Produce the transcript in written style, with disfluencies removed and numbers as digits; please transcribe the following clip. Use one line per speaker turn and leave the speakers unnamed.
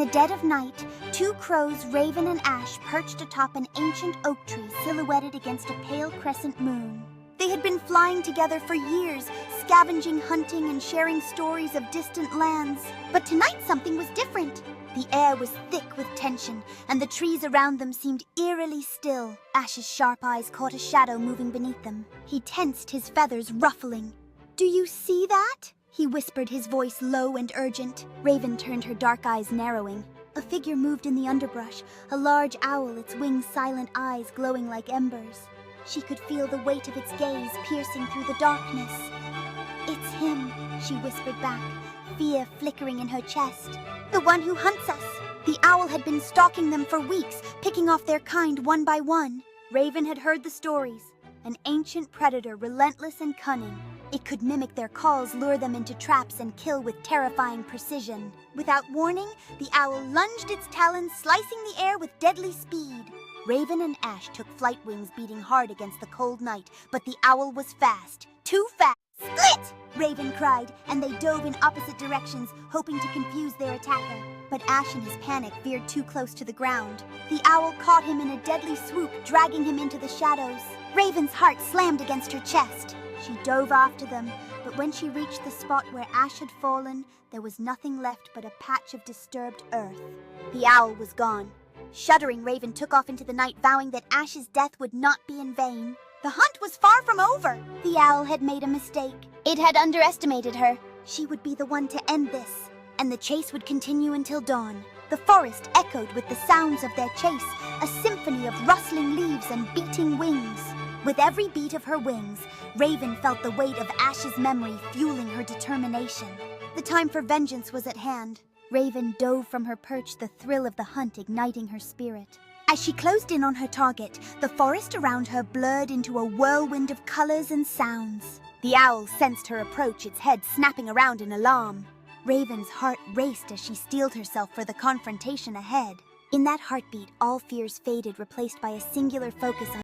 the dead of night, two crows, Raven and Ash, perched atop an ancient oak tree silhouetted against a pale crescent moon. They had been flying together for years, scavenging, hunting, and sharing stories of distant lands. But tonight something was different. The air was thick with tension, and the trees around them seemed eerily still. Ash's sharp eyes caught a shadow moving beneath them. He tensed, his feathers ruffling. "Do you see that?" he whispered, his voice low and urgent. Raven turned, her dark eyes narrowing. A figure moved in the underbrush, a large owl, its winged silent eyes glowing like embers. She could feel the weight of its gaze piercing through the darkness. "It's him," she whispered back, fear flickering in her chest. "The one who hunts us." The owl had been stalking them for weeks, picking off their kind one by one. Raven had heard the stories. An ancient predator, relentless and cunning. It could mimic their calls, lure them into traps, and kill with terrifying precision. Without warning, the owl lunged its talons, slicing the air with deadly speed. Raven and Ash took flight wings beating hard against the cold night, but the owl was fast. Too fast. "Split!" Raven cried, and they dove in opposite directions, hoping to confuse their attacker. But Ash in his panic veered too close to the ground. The owl caught him in a deadly swoop, dragging him into the shadows. Raven's heart slammed against her chest. She dove after them, but when she reached the spot where Ash had fallen, there was nothing left but a patch of disturbed earth. The owl was gone. Shuddering, Raven took off into the night, vowing that Ash's death would not be in vain. The hunt was far from over. The owl had made a mistake. It had underestimated her. She would be the one to end this, and the chase would continue until dawn. The forest echoed with the sounds of their chase, a symphony of rustling leaves and beating wings. With every beat of her wings, Raven felt the weight of Ash's memory fueling her determination. The time for vengeance was at hand. Raven dove from her perch, the thrill of the hunt igniting her spirit. As she closed in on her target, the forest around her blurred into a whirlwind of colors and sounds. The owl sensed her approach, its head snapping around in alarm. Raven's heart raced as she steeled herself for the confrontation ahead. In that heartbeat, all fears faded, replaced by a singular focus on